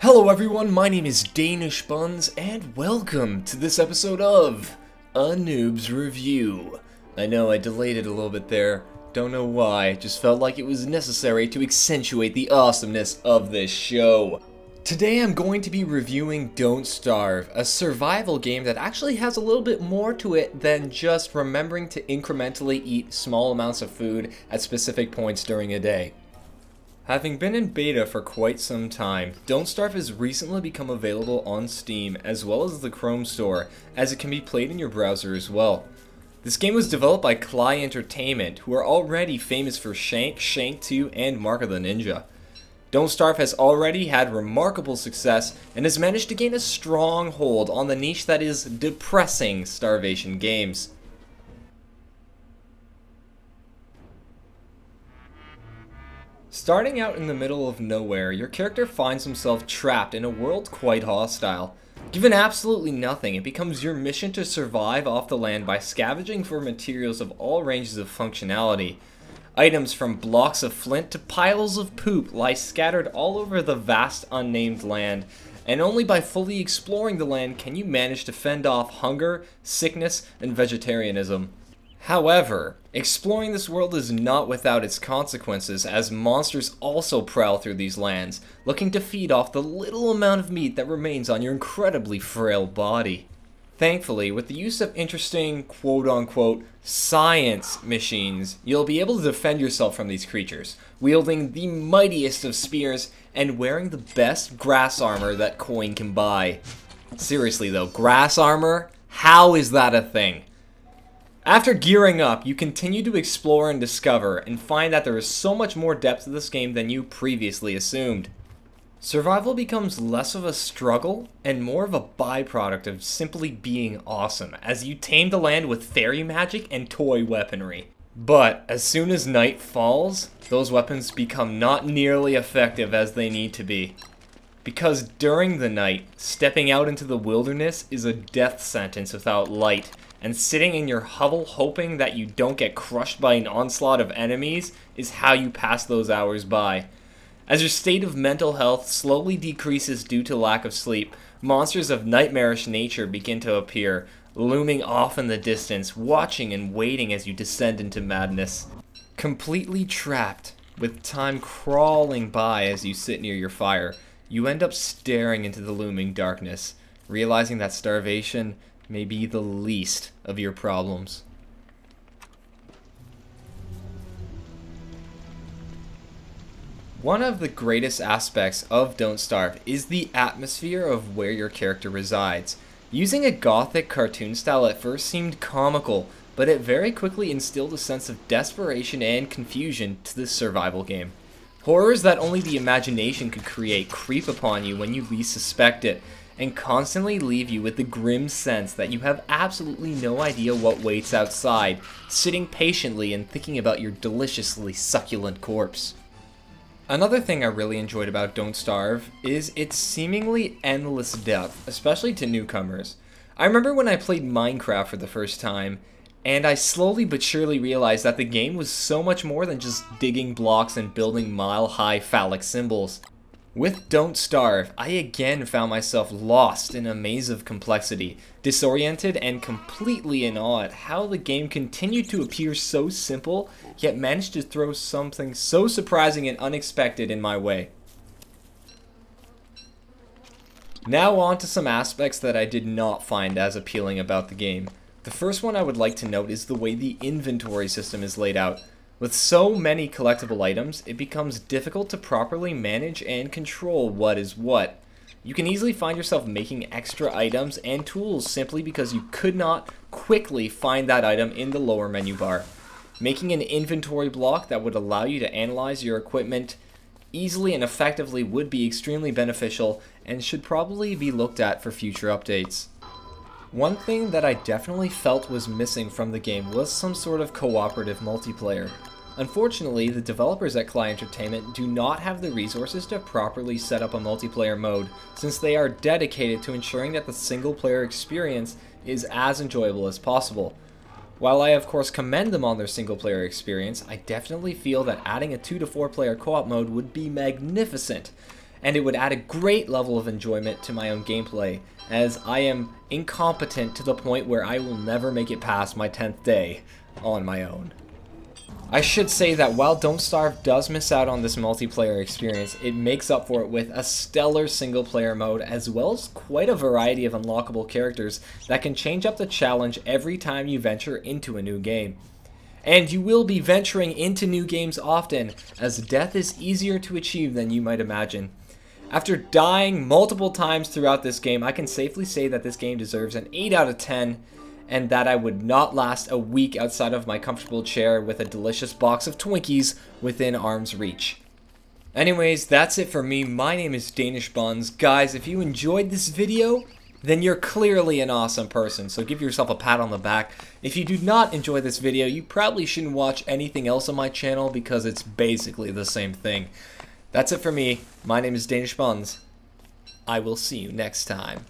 Hello everyone, my name is Danish Buns, and welcome to this episode of A Noob's Review. I know I delayed it a little bit there, don't know why, just felt like it was necessary to accentuate the awesomeness of this show. Today I'm going to be reviewing Don't Starve, a survival game that actually has a little bit more to it than just remembering to incrementally eat small amounts of food at specific points during a day. Having been in beta for quite some time, Don't Starve has recently become available on Steam as well as the Chrome store, as it can be played in your browser as well. This game was developed by Klei Entertainment, who are already famous for Shank, Shank 2, and Mark of the Ninja. Don't Starve has already had remarkable success and has managed to gain a strong hold on the niche that is depressing starvation games. Starting out in the middle of nowhere, your character finds himself trapped in a world quite hostile. Given absolutely nothing, it becomes your mission to survive off the land by scavenging for materials of all ranges of functionality. Items from blocks of flint to piles of poop lie scattered all over the vast unnamed land, and only by fully exploring the land can you manage to fend off hunger, sickness, and vegetarianism. However, exploring this world is not without its consequences, as monsters also prowl through these lands, looking to feed off the little amount of meat that remains on your incredibly frail body. Thankfully, with the use of interesting quote-unquote science machines, you'll be able to defend yourself from these creatures, wielding the mightiest of spears and wearing the best grass armor that coin can buy. Seriously though, grass armor? How is that a thing? After gearing up, you continue to explore and discover, and find that there is so much more depth to this game than you previously assumed. Survival becomes less of a struggle, and more of a byproduct of simply being awesome, as you tame the land with fairy magic and toy weaponry. But, as soon as night falls, those weapons become not nearly effective as they need to be. Because during the night, stepping out into the wilderness is a death sentence without light, and sitting in your hovel hoping that you don't get crushed by an onslaught of enemies is how you pass those hours by. As your state of mental health slowly decreases due to lack of sleep, monsters of nightmarish nature begin to appear, looming off in the distance, watching and waiting as you descend into madness. Completely trapped, with time crawling by as you sit near your fire, you end up staring into the looming darkness, realizing that starvation may be the least of your problems. One of the greatest aspects of Don't Starve is the atmosphere of where your character resides. Using a gothic cartoon style at first seemed comical, but it very quickly instilled a sense of desperation and confusion to this survival game. Horrors that only the imagination could create creep upon you when you least suspect it, and constantly leave you with the grim sense that you have absolutely no idea what waits outside, sitting patiently and thinking about your deliciously succulent corpse. Another thing I really enjoyed about Don't Starve is its seemingly endless depth, especially to newcomers. I remember when I played Minecraft for the first time, and I slowly but surely realized that the game was so much more than just digging blocks and building mile-high phallic symbols. With Don't Starve, I again found myself lost in a maze of complexity, disoriented and completely in awe at how the game continued to appear so simple, yet managed to throw something so surprising and unexpected in my way. Now on to some aspects that I did not find as appealing about the game. The first one I would like to note is the way the inventory system is laid out. With so many collectible items, it becomes difficult to properly manage and control what is what. You can easily find yourself making extra items and tools simply because you could not quickly find that item in the lower menu bar. Making an inventory block that would allow you to analyze your equipment easily and effectively would be extremely beneficial and should probably be looked at for future updates. One thing that I definitely felt was missing from the game was some sort of cooperative multiplayer. Unfortunately, the developers at Klei Entertainment do not have the resources to properly set up a multiplayer mode, since they are dedicated to ensuring that the single player experience is as enjoyable as possible. While I of course commend them on their single player experience, I definitely feel that adding a 2 to 4 player co-op mode would be magnificent, and it would add a great level of enjoyment to my own gameplay, as I am incompetent to the point where I will never make it past my 10th day on my own. I should say that while Don't Starve does miss out on this multiplayer experience, it makes up for it with a stellar single player mode as well as quite a variety of unlockable characters that can change up the challenge every time you venture into a new game. And you will be venturing into new games often, as death is easier to achieve than you might imagine. After dying multiple times throughout this game, I can safely say that this game deserves an 8 out of 10, and that I would not last a week outside of my comfortable chair with a delicious box of Twinkies within arm's reach. Anyways, that's it for me. My name is Danish Buns. Guys, if you enjoyed this video, then you're clearly an awesome person, so give yourself a pat on the back. If you do not enjoy this video, you probably shouldn't watch anything else on my channel because it's basically the same thing. That's it for me. My name is Danish Buns. I will see you next time.